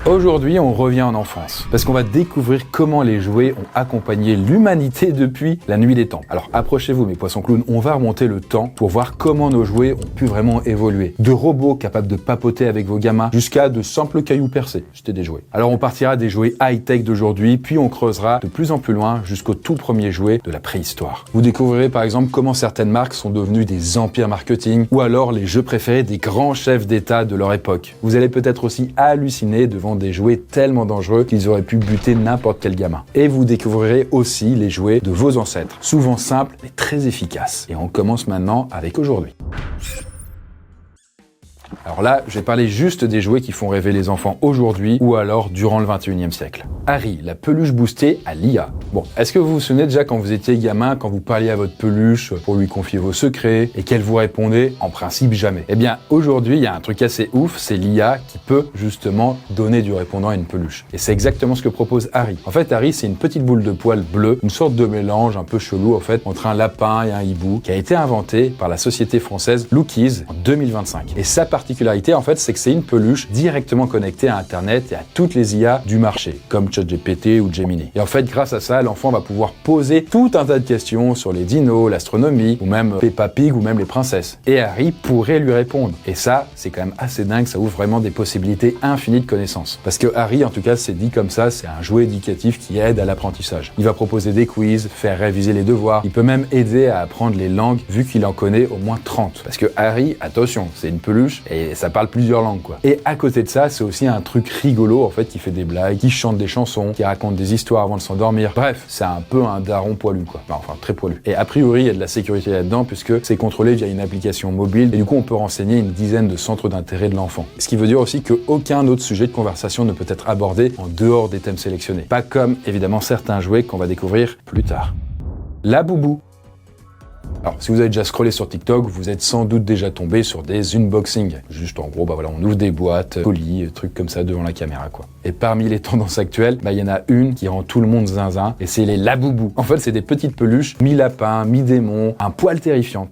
Aujourd'hui, on revient en enfance, parce qu'on va découvrir comment les jouets ont accompagné l'humanité depuis la nuit des temps. Alors approchez-vous mes poissons clowns, on va remonter le temps pour voir comment nos jouets ont pu vraiment évoluer. De robots capables de papoter avec vos gamins, jusqu'à de simples cailloux percés, c'était des jouets. Alors on partira des jouets high-tech d'aujourd'hui, puis on creusera de plus en plus loin jusqu'aux tout premiers jouets de la préhistoire. Vous découvrirez par exemple comment certaines marques sont devenues des empires marketing, ou alors les jeux préférés des grands chefs d'État de leur époque. Vous allez peut-être aussi halluciner devant des jouets tellement dangereux qu'ils auraient pu buter n'importe quel gamin. Et vous découvrirez aussi les jouets de vos ancêtres, souvent simples mais très efficaces. Et on commence maintenant avec aujourd'hui. Alors là, je vais parler juste des jouets qui font rêver les enfants aujourd'hui ou alors durant le 21e siècle. Harry, la peluche boostée à l'IA. Bon, est-ce que vous vous souvenez déjà quand vous étiez gamin, quand vous parliez à votre peluche pour lui confier vos secrets et qu'elle vous répondait en principe jamais? Eh bien, aujourd'hui, il y a un truc assez ouf, c'est l'IA qui peut justement donner du répondant à une peluche. Et c'est exactement ce que propose Harry. En fait, Harry, c'est une petite boule de poils bleu, une sorte de mélange un peu chelou en fait, entre un lapin et un hibou, qui a été inventé par la société française Lookies en 2025. Et sa particularité, en fait, c'est que c'est une peluche directement connectée à Internet et à toutes les IA du marché, comme ChatGPT ou Gemini. Et en fait, grâce à ça, l'enfant va pouvoir poser tout un tas de questions sur les dinos, l'astronomie, ou même Peppa Pig, ou même les princesses. Et Harry pourrait lui répondre. Et ça, c'est quand même assez dingue, ça ouvre vraiment des possibilités infinies de connaissances. Parce que Harry, en tout cas, c'est dit comme ça, c'est un jouet éducatif qui aide à l'apprentissage. Il va proposer des quiz, faire réviser les devoirs, il peut même aider à apprendre les langues, vu qu'il en connaît au moins 30. Parce que Harry, attention, c'est une peluche, et ça parle plusieurs langues, quoi. Et à côté de ça, c'est aussi un truc rigolo, en fait, qui fait des blagues, qui chante des chansons, qui raconte des histoires avant de s'endormir. Bref, c'est un peu un daron poilu, quoi. Enfin, très poilu. Et a priori, il y a de la sécurité là-dedans, puisque c'est contrôlé via une application mobile, et du coup, on peut renseigner une dizaine de centres d'intérêt de l'enfant. Ce qui veut dire aussi qu'aucun autre sujet de conversation ne peut être abordé en dehors des thèmes sélectionnés. Pas comme, évidemment, certains jouets qu'on va découvrir plus tard. La boubou. Alors, si vous avez déjà scrollé sur TikTok, vous êtes sans doute déjà tombé sur des unboxings. Juste en gros, voilà, on ouvre des boîtes, colis, trucs comme ça devant la caméra, quoi. Et parmi les tendances actuelles, il y en a une qui rend tout le monde zinzin, et c'est les laboubous. En fait, c'est des petites peluches, mi-lapin, mi-démon, un poil terrifiante.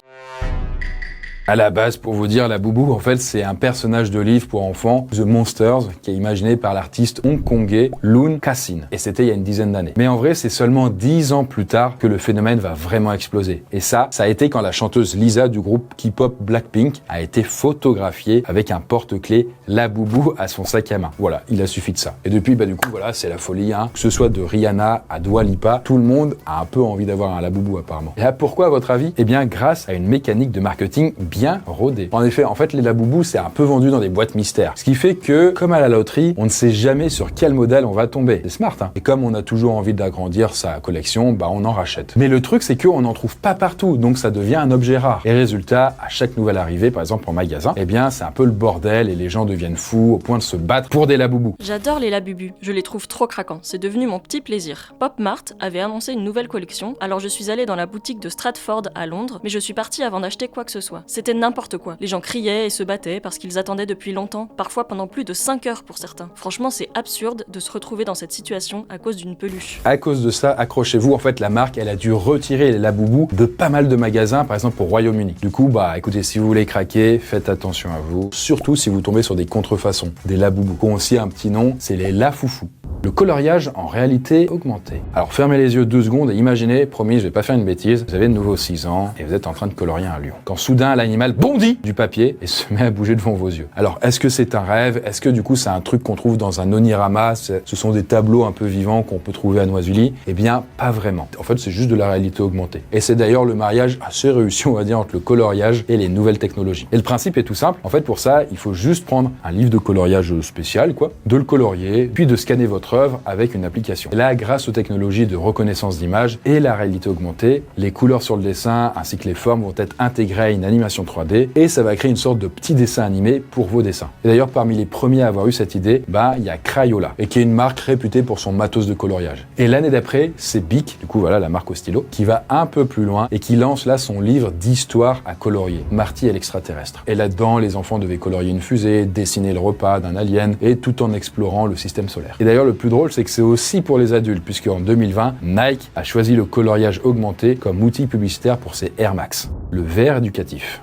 À la base, pour vous dire, la boubou, en fait, c'est un personnage de livre pour enfants, The Monsters, qui est imaginé par l'artiste hongkongais Lun Ka-sin. Et c'était il y a une dizaine d'années. Mais en vrai, c'est seulement 10 ans plus tard que le phénomène va vraiment exploser. Et ça a été quand la chanteuse Lisa du groupe K-pop Blackpink a été photographiée avec un porte-clés Labubu à son sac à main. Voilà, il a suffi de ça. Et depuis, du coup, voilà, c'est la folie, hein. Que ce soit de Rihanna à Dua Lipa, tout le monde a un peu envie d'avoir un Labubu apparemment. Et là, pourquoi à votre avis? Eh bien, grâce à une mécanique de marketing bien rodée. En effet, les Labubu, c'est un peu vendu dans des boîtes mystères. Ce qui fait que, comme à la loterie, on ne sait jamais sur quel modèle on va tomber. C'est smart, hein. Et comme on a toujours envie d'agrandir sa collection, on en rachète. Mais le truc, c'est qu'on n'en trouve pas partout, donc ça devient un objet rare. Et résultat, à chaque nouvelle arrivée, par exemple en magasin, eh bien, c'est un peu le bordel et les gens deviennent fous au point de se battre pour des Labubu. J'adore les Labubu, je les trouve trop craquants, c'est devenu mon petit plaisir. Pop Mart avait annoncé une nouvelle collection, alors je suis allée dans la boutique de Stratford à Londres, mais je suis partie avant d'acheter quoi que ce soit. C'était n'importe quoi. Les gens criaient et se battaient parce qu'ils attendaient depuis longtemps, parfois pendant plus de 5 heures pour certains. Franchement, c'est absurde de se retrouver dans cette situation à cause d'une peluche. À cause de ça, accrochez-vous, la marque, elle a dû retirer les Labubu de pas mal de magasins, par exemple au Royaume-Uni. Du coup, écoutez, si vous voulez craquer, faites attention à vous, surtout si vous tombez sur des contrefaçons, des Labubu, qui ont aussi un petit nom, c'est les Lafoufou. Le coloriage en réalité augmenté. Alors fermez les yeux 2 secondes et imaginez, promis, je vais pas faire une bêtise, vous avez de nouveau 6 ans et vous êtes en train de colorier un lion. Quand soudain l'animal bondit du papier et se met à bouger devant vos yeux. Alors est-ce que c'est un rêve? Est-ce que du coup c'est un truc qu'on trouve dans un onirama? Ce sont des tableaux un peu vivants qu'on peut trouver à Noisy-le-Sec? Eh bien, pas vraiment. En fait, c'est juste de la réalité augmentée. Et c'est d'ailleurs le mariage assez réussi, on va dire, entre le coloriage et les nouvelles technologies. Et le principe est tout simple. En fait, pour ça, il faut juste prendre un livre de coloriage spécial, de le colorier, puis de scanner votre œuvre avec une application. Et là, grâce aux technologies de reconnaissance d'image et la réalité augmentée, les couleurs sur le dessin ainsi que les formes vont être intégrées à une animation 3D et ça va créer une sorte de petit dessin animé pour vos dessins. Et d'ailleurs, parmi les premiers à avoir eu cette idée, il y a Crayola, et qui est une marque réputée pour son matos de coloriage. Et l'année d'après, c'est Bic, du coup voilà la marque au stylo, qui va un peu plus loin et qui lance là son livre d'histoire à colorier, Marty et l'extraterrestre. Et là-dedans, les enfants devaient colorier une fusée, dessiner le repas d'un alien, et tout en explorant le système solaire. Et d'ailleurs, le plus drôle, c'est que c'est aussi pour les adultes, puisque en 2020, Nike a choisi le coloriage augmenté comme outil publicitaire pour ses Air Max, le vert éducatif.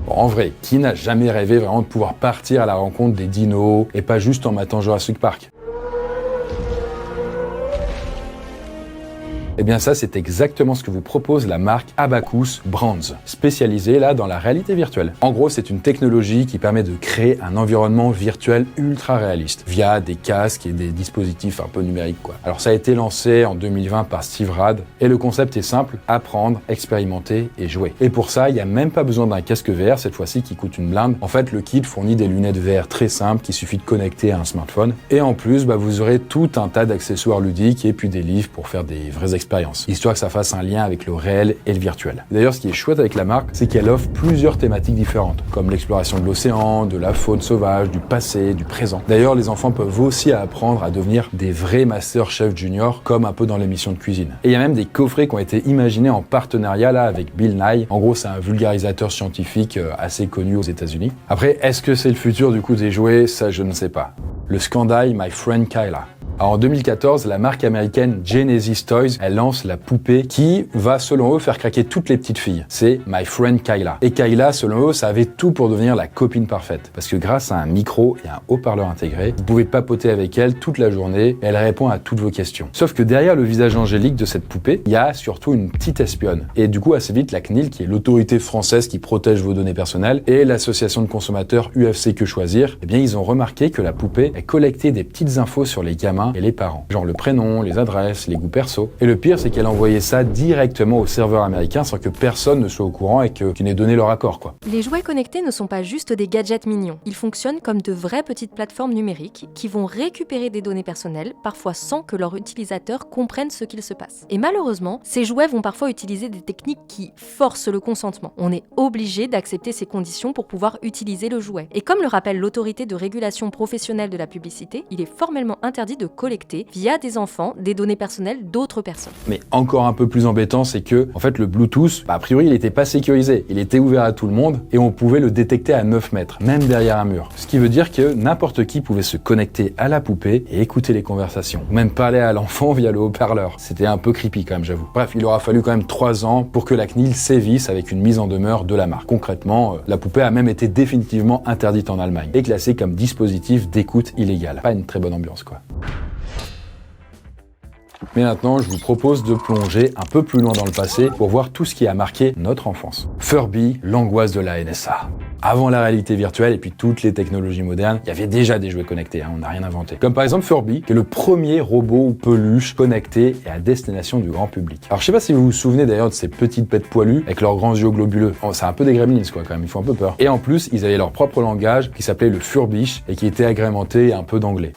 Bon, en vrai, qui n'a jamais rêvé vraiment de pouvoir partir à la rencontre des dinos et pas juste en matant Jurassic Park? Eh bien ça, c'est exactement ce que vous propose la marque Abacus Brands, spécialisée là dans la réalité virtuelle. En gros, c'est une technologie qui permet de créer un environnement virtuel ultra réaliste via des casques et des dispositifs un peu numériques quoi. Alors ça a été lancé en 2020 par Steve Rad et le concept est simple, apprendre, expérimenter et jouer. Et pour ça, il n'y a même pas besoin d'un casque VR cette fois-ci qui coûte une blinde. En fait, le kit fournit des lunettes VR très simples qu'il suffit de connecter à un smartphone. Et en plus, vous aurez tout un tas d'accessoires ludiques et puis des livres pour faire des vraies expériences, histoire que ça fasse un lien avec le réel et le virtuel. D'ailleurs, ce qui est chouette avec la marque, c'est qu'elle offre plusieurs thématiques différentes, comme l'exploration de l'océan, de la faune sauvage, du passé, du présent. D'ailleurs, les enfants peuvent aussi apprendre à devenir des vrais Master Chef Junior, comme un peu dans l'émission de cuisine. Et il y a même des coffrets qui ont été imaginés en partenariat là avec Bill Nye. En gros, c'est un vulgarisateur scientifique assez connu aux États-Unis. Après, est-ce que c'est le futur du coup des jouets? Ça, je ne sais pas. Le Scandai My Friend Kyla. Alors en 2014, la marque américaine Genesis Toys, elle lance la poupée qui va, selon eux, faire craquer toutes les petites filles. C'est My Friend Kyla. Et Kyla, selon eux, ça avait tout pour devenir la copine parfaite. Parce que grâce à un micro et un haut-parleur intégré, vous pouvez papoter avec elle toute la journée et elle répond à toutes vos questions. Sauf que derrière le visage angélique de cette poupée, il y a surtout une petite espionne. Et du coup, assez vite, la CNIL, qui est l'autorité française qui protège vos données personnelles, et l'association de consommateurs UFC Que Choisir, eh bien, ils ont remarqué que la poupée, elle collectait des petites infos sur les gamins et les parents. Genre le prénom, les adresses, les goûts perso. Et le pire, c'est qu'elle envoyait ça directement au serveur américain sans que personne ne soit au courant et qu'ils n'aient donné leur accord, quoi. Les jouets connectés ne sont pas juste des gadgets mignons. Ils fonctionnent comme de vraies petites plateformes numériques qui vont récupérer des données personnelles, parfois sans que leurs utilisateurs comprennent ce qu'il se passe. Et malheureusement, ces jouets vont parfois utiliser des techniques qui forcent le consentement. On est obligé d'accepter ces conditions pour pouvoir utiliser le jouet. Et comme le rappelle l'autorité de régulation professionnelle de la publicité, il est formellement interdit de collecter, via des enfants, des données personnelles d'autres personnes. Mais encore un peu plus embêtant, c'est que, en fait, le Bluetooth, a priori, il n'était pas sécurisé. Il était ouvert à tout le monde et on pouvait le détecter à 9 mètres, même derrière un mur. Ce qui veut dire que n'importe qui pouvait se connecter à la poupée et écouter les conversations. Ou même parler à l'enfant via le haut-parleur. C'était un peu creepy quand même, j'avoue. Bref, il aura fallu quand même 3 ans pour que la CNIL sévisse avec une mise en demeure de la marque. Concrètement, la poupée a même été définitivement interdite en Allemagne et classée comme dispositif d'écoute illégal. Pas une très bonne ambiance, quoi. Mais maintenant, je vous propose de plonger un peu plus loin dans le passé pour voir tout ce qui a marqué notre enfance. Furby, l'angoisse de la NSA. Avant la réalité virtuelle et puis toutes les technologies modernes, il y avait déjà des jouets connectés, on n'a rien inventé. Comme par exemple Furby, qui est le premier robot ou peluche connecté et à destination du grand public. Alors je sais pas si vous vous souvenez d'ailleurs de ces petites pètes poilues avec leurs grands yeux globuleux. Oh, c'est un peu des gremlins quoi quand même, ils font un peu peur. Et en plus, ils avaient leur propre langage qui s'appelait le Furbish et qui était agrémenté un peu d'anglais.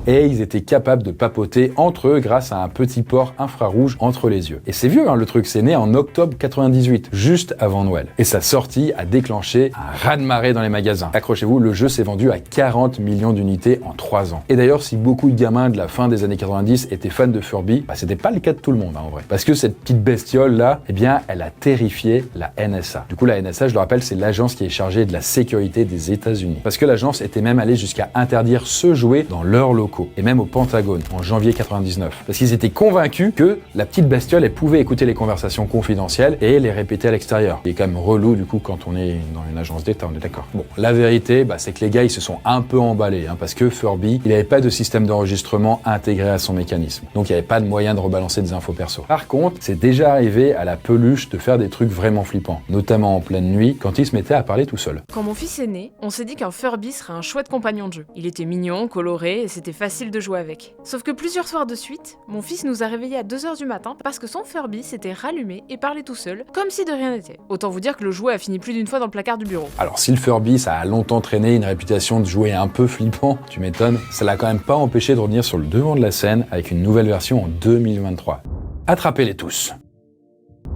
Et ils étaient capables de papoter entre eux grâce à un petit port infrarouge entre les yeux. Et c'est vieux, le truc, c'est né en octobre 98, juste avant Noël. Et sa sortie a déclenché un raz-de-marée dans les magasins. Accrochez-vous, le jeu s'est vendu à 40 millions d'unités en 3 ans. Et d'ailleurs, si beaucoup de gamins de la fin des années 90 étaient fans de Furby, c'était pas le cas de tout le monde en vrai. Parce que cette petite bestiole-là, eh bien, elle a terrifié la NSA. Du coup, la NSA, je le rappelle, c'est l'agence qui est chargée de la sécurité des États-Unis. Parce que l'agence était même allée jusqu'à interdire ce jouet dans leurs locaux. Et même au Pentagone, en janvier 99. Parce qu'ils étaient convaincus que la petite bestiole, elle pouvait écouter les conversations confidentielles et les répéter à l'extérieur. Il est quand même relou, du coup, quand on est dans une agence d'État, on est d'accord. Bon, la vérité, c'est que les gars, ils se sont un peu emballés, parce que Furby, il n'avait pas de système d'enregistrement intégré à son mécanisme. Donc, il n'y avait pas de moyen de rebalancer des infos perso. Par contre, c'est déjà arrivé à la peluche de faire des trucs vraiment flippants, notamment en pleine nuit, quand il se mettait à parler tout seul. Quand mon fils est né, on s'est dit qu'un Furby serait un chouette compagnon de jeu. Il était mignon, coloré, et c'était facile de jouer avec. Sauf que plusieurs soirs de suite, mon fils nous a réveillés à 2h du matin parce que son Furby s'était rallumé et parlait tout seul, comme si de rien n'était. Autant vous dire que le jouet a fini plus d'une fois dans le placard du bureau. Alors si le Furby, ça a longtemps traîné une réputation de jouet un peu flippant, tu m'étonnes, ça l'a quand même pas empêché de revenir sur le devant de la scène avec une nouvelle version en 2023. Attrapez-les tous!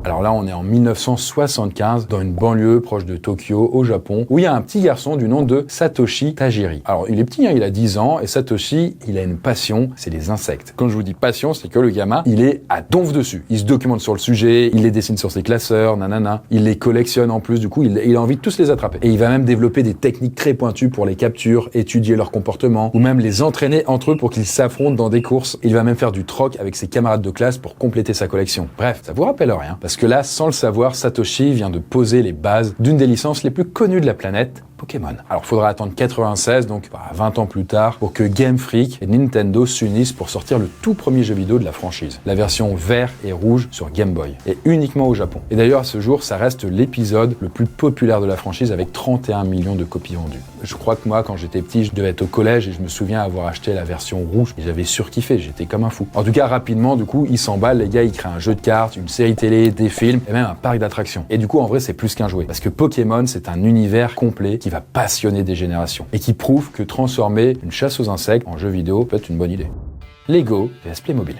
Alors là, on est en 1975, dans une banlieue proche de Tokyo, au Japon, où il y a un petit garçon du nom de Satoshi Tajiri. Alors, il est petit, hein, il a 10 ans, et Satoshi, il a une passion, c'est les insectes. Quand je vous dis passion, c'est que le gamin, il est à donf dessus. Il se documente sur le sujet, il les dessine sur ses classeurs, nanana. Il les collectionne en plus, du coup, il a envie de tous les attraper. Et il va même développer des techniques très pointues pour les captures, étudier leur comportement, ou même les entraîner entre eux pour qu'ils s'affrontent dans des courses. Il va même faire du troc avec ses camarades de classe pour compléter sa collection. Bref, ça vous rappelle rien. Parce que là, sans le savoir, Satoshi vient de poser les bases d'une des licences les plus connues de la planète, Pokémon. Alors, faudra attendre 96, donc 20 ans plus tard, pour que Game Freak et Nintendo s'unissent pour sortir le tout premier jeu vidéo de la franchise, la version vert et rouge sur Game Boy, et uniquement au Japon. Et d'ailleurs, à ce jour, ça reste l'épisode le plus populaire de la franchise avec 31 millions de copies vendues. Je crois que moi, quand j'étais petit, je devais être au collège et je me souviens avoir acheté la version rouge et j'avais surkiffé, j'étais comme un fou. En tout cas, rapidement, du coup, ils s'emballent, les gars, ils créent un jeu de cartes, une série télé, des films et même un parc d'attractions. Et du coup, en vrai, c'est plus qu'un jouet, parce que Pokémon, c'est un univers complet qui va passionner des générations et qui prouve que transformer une chasse aux insectes en jeu vidéo peut être une bonne idée. Lego vs Playmobil.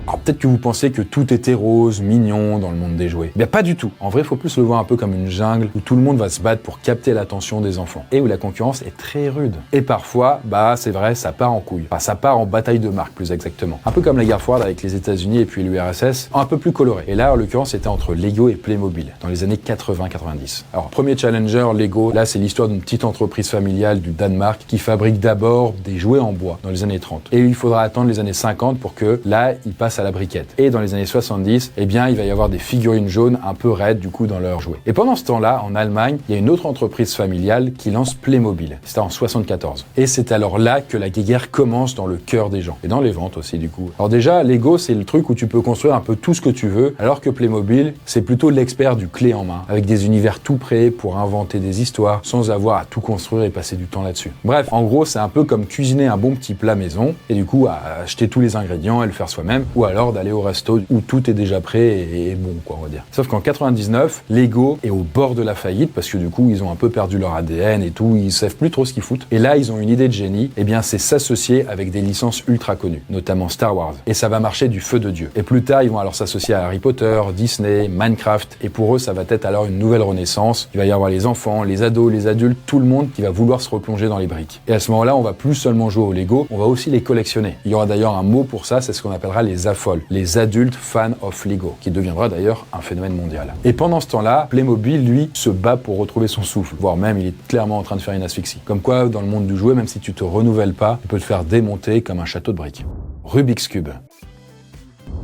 Alors peut-être que vous pensez que tout était rose, mignon dans le monde des jouets. Mais pas du tout. En vrai, il faut plus le voir un peu comme une jungle où tout le monde va se battre pour capter l'attention des enfants et où la concurrence est très rude. Et parfois, c'est vrai, ça part en couille. Enfin, ça part en bataille de marques, plus exactement. Un peu comme la guerre froide avec les États-Unis et puis l'URSS, un peu plus coloré. Et là, en l'occurrence, c'était entre Lego et Playmobil dans les années 80-90. Alors, premier challenger, Lego. Là, c'est l'histoire d'une petite entreprise familiale du Danemark qui fabrique d'abord des jouets en bois dans les années 30. Et il faudra attendre les années 50 pour que là, ils passent à la briquette. Et dans les années 70, il va y avoir des figurines jaunes un peu raides du coup dans leurs jouets. Et pendant ce temps-là, en Allemagne, il y a une autre entreprise familiale qui lance Playmobil. C'était en 74. Et c'est alors là que la guéguerre commence dans le cœur des gens. Et dans les ventes aussi du coup. Alors déjà, Lego, c'est le truc où tu peux construire un peu tout ce que tu veux, alors que Playmobil, c'est plutôt l'expert du clé en main, avec des univers tout prêts pour inventer des histoires sans avoir à tout construire et passer du temps là-dessus. Bref, en gros, c'est un peu comme cuisiner un bon petit plat maison et du coup, acheter tous les ingrédients et le faire soi-même, ou alors d'aller au resto où tout est déjà prêt et bon, quoi, on va dire. Sauf qu'en 99, Lego est au bord de la faillite parce que du coup, ils ont un peu perdu leur ADN et tout, ils savent plus trop ce qu'ils foutent. Et là, ils ont une idée de génie, c'est s'associer avec des licences ultra connues, notamment Star Wars. Et ça va marcher du feu de Dieu. Et plus tard, ils vont alors s'associer à Harry Potter, Disney, Minecraft, et pour eux, ça va être alors une nouvelle renaissance. Il va y avoir les enfants, les ados, les adultes, tout le monde qui va vouloir se replonger dans les briques. Et à ce moment-là, on va plus seulement jouer au Lego, on va aussi les collectionner. Il y aura d'ailleurs un mot pour ça, c'est ce qu'on appellera les AFOL, les adultes fans of Lego, qui deviendra d'ailleurs un phénomène mondial. Et pendant ce temps-là, Playmobil, lui, se bat pour retrouver son souffle, voire même il est clairement en train de faire une asphyxie. Comme quoi, dans le monde du jouet, même si tu te renouvelles pas, tu peux te faire démonter comme un château de briques. Rubik's Cube.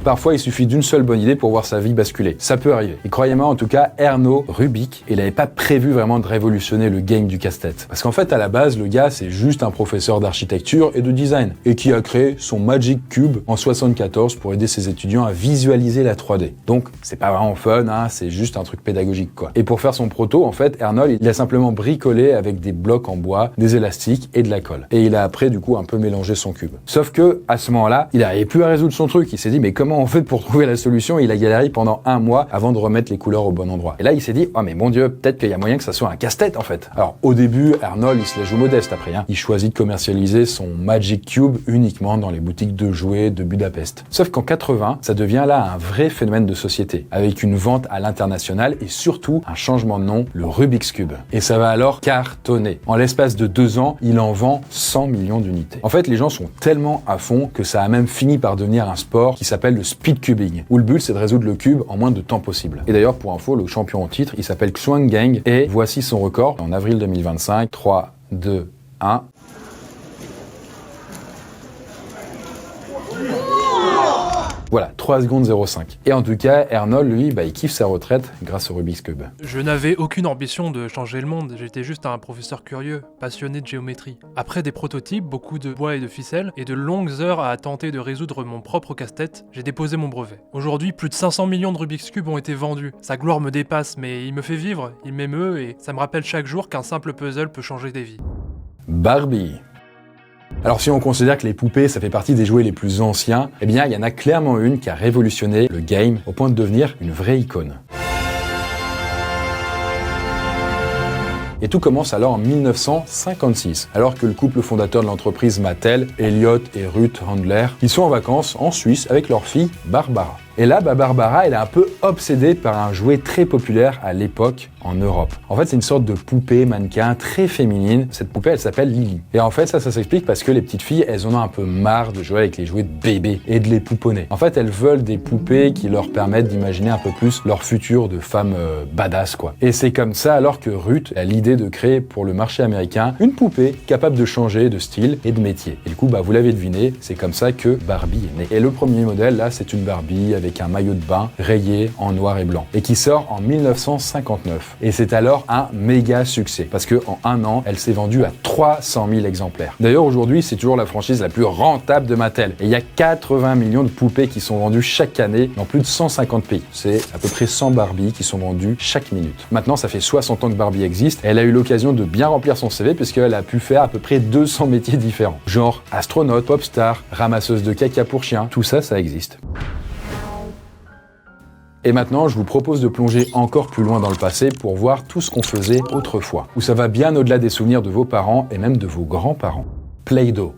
Parfois, il suffit d'une seule bonne idée pour voir sa vie basculer. Ça peut arriver. Et croyez-moi, en tout cas, Erno Rubik, il n'avait pas prévu vraiment de révolutionner le game du casse-tête. Parce qu'en fait, à la base, le gars, c'est juste un professeur d'architecture et de design. Et qui a créé son Magic Cube en 74 pour aider ses étudiants à visualiser la 3D. Donc, c'est pas vraiment fun, c'est juste un truc pédagogique, quoi. Et pour faire son proto, en fait, Ernold, il a simplement bricolé avec des blocs en bois, des élastiques et de la colle. Et il a après, du coup, un peu mélangé son cube. Sauf que, à ce moment-là, il n'arrivait plus à résoudre son truc. Il s'est dit, mais comment on fait pour trouver la solution? Il a galéré pendant un mois avant de remettre les couleurs au bon endroit. Et là, il s'est dit, oh mais mon Dieu, peut-être qu'il y a moyen que ça soit un casse-tête en fait. Alors au début, Arnold, il se la joue modeste après. Il choisit de commercialiser son Magic Cube uniquement dans les boutiques de jouets de Budapest. Sauf qu'en 80, ça devient là un vrai phénomène de société, avec une vente à l'international et surtout un changement de nom, le Rubik's Cube. Et ça va alors cartonner. En l'espace de 2 ans, il en vend 100 millions d'unités. En fait, les gens sont tellement à fond que ça a même fini par devenir un sport qui s'appelle le speed cubing, où le but c'est de résoudre le cube en moins de temps possible. Et d'ailleurs, pour info, le champion en titre, il s'appelle Xuan Gang et voici son record en avril 2025. 3, 2, 1... Voilà, 3 secondes 05. Et en tout cas, Arnold, lui, il kiffe sa retraite grâce au Rubik's Cube. Je n'avais aucune ambition de changer le monde, j'étais juste un professeur curieux, passionné de géométrie. Après des prototypes, beaucoup de bois et de ficelles, et de longues heures à tenter de résoudre mon propre casse-tête, j'ai déposé mon brevet. Aujourd'hui, plus de 500 millions de Rubik's Cube ont été vendus. Sa gloire me dépasse, mais il me fait vivre, il m'émeut, et ça me rappelle chaque jour qu'un simple puzzle peut changer des vies. Barbie. Alors si on considère que les poupées, ça fait partie des jouets les plus anciens, il y en a clairement une qui a révolutionné le game au point de devenir une vraie icône. Et tout commence alors en 1956, alors que le couple fondateur de l'entreprise Mattel, Elliot et Ruth Handler, ils sont en vacances en Suisse avec leur fille Barbara. Et là, Barbara, elle est un peu obsédée par un jouet très populaire à l'époque en Europe. En fait, c'est une sorte de poupée mannequin très féminine. Cette poupée, elle s'appelle Lily. Et en fait, ça s'explique parce que les petites filles, elles en ont un peu marre de jouer avec les jouets de bébés et de les pouponner. En fait, elles veulent des poupées qui leur permettent d'imaginer un peu plus leur futur de femmes badass, quoi. Et c'est comme ça alors que Ruth a l'idée de créer pour le marché américain une poupée capable de changer de style et de métier. Et du coup, vous l'avez deviné, c'est comme ça que Barbie est née. Et le premier modèle, là, c'est une Barbie avec un maillot de bain rayé en noir et blanc et qui sort en 1959. Et c'est alors un méga succès parce que en un an, elle s'est vendue à 300 000 exemplaires. D'ailleurs, aujourd'hui, c'est toujours la franchise la plus rentable de Mattel. Et il y a 80 millions de poupées qui sont vendues chaque année dans plus de 150 pays. C'est à peu près 100 Barbie qui sont vendues chaque minute. Maintenant, ça fait 60 ans que Barbie existe. Elle a eu l'occasion de bien remplir son CV puisqu'elle a pu faire à peu près 200 métiers différents. Genre astronaute, pop star, ramasseuse de caca pour chien, tout ça, ça existe. Et maintenant, je vous propose de plonger encore plus loin dans le passé pour voir tout ce qu'on faisait autrefois, où ça va bien au-delà des souvenirs de vos parents et même de vos grands-parents. Play-Doh.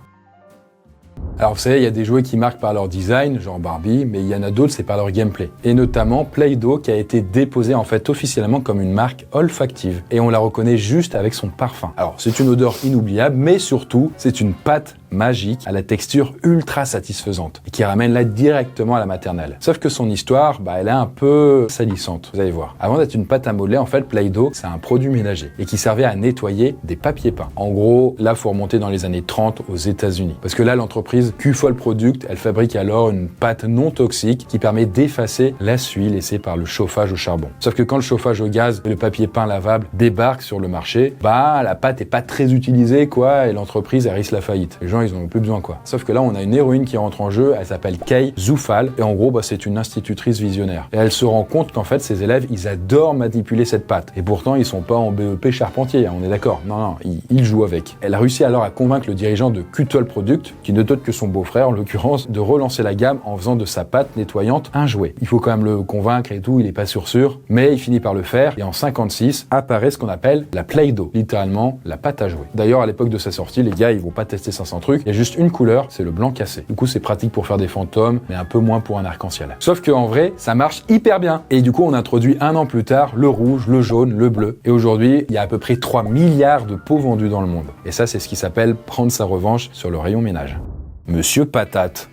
Alors vous savez, il y a des jouets qui marquent par leur design, genre Barbie, mais il y en a d'autres, c'est par leur gameplay. Et notamment Play-Doh qui a été déposé en fait officiellement comme une marque olfactive. Et on la reconnaît juste avec son parfum. Alors c'est une odeur inoubliable, mais surtout, c'est une pâte magique à la texture ultra satisfaisante et qui ramène là directement à la maternelle. Sauf que son histoire, elle est un peu salissante, vous allez voir. Avant d'être une pâte à modeler, en fait, Play-Doh, c'est un produit ménager et qui servait à nettoyer des papiers peints. En gros, là, faut remonter dans les années 30 aux États-Unis. Parce que là, l'entreprise Q-Fol Product, elle fabrique alors une pâte non toxique qui permet d'effacer la suie laissée par le chauffage au charbon. Sauf que quand le chauffage au gaz et le papier peint lavable débarquent sur le marché, la pâte est pas très utilisée, quoi, et l'entreprise, elle risque la faillite. Les gens, ils en ont plus besoin, quoi. Sauf que là, on a une héroïne qui rentre en jeu, elle s'appelle Kay Zoufal, et en gros, c'est une institutrice visionnaire. Et elle se rend compte qu'en fait, ses élèves, ils adorent manipuler cette pâte. Et pourtant, ils sont pas en BEP charpentier, on est d'accord. Non, ils jouent avec. Elle a réussi alors à convaincre le dirigeant de Q-Fol Product, qui ne d'autre que son beau-frère, en l'occurrence, de relancer la gamme en faisant de sa pâte nettoyante un jouet. Il faut quand même le convaincre et tout, il est pas sûr, mais il finit par le faire, et en 56, apparaît ce qu'on appelle la Play-Doh, littéralement la pâte à jouer. D'ailleurs, à l'époque de sa sortie, les gars, ils vont pas tester 500 trucs, il y a juste une couleur, c'est le blanc cassé. Du coup, c'est pratique pour faire des fantômes, mais un peu moins pour un arc-en-ciel. Sauf qu'en vrai, ça marche hyper bien. Et du coup, on introduit un an plus tard le rouge, le jaune, le bleu. Et aujourd'hui, il y a à peu près 3 milliards de pots vendus dans le monde. Et ça, c'est ce qui s'appelle prendre sa revanche sur le rayon ménage. Monsieur Patate.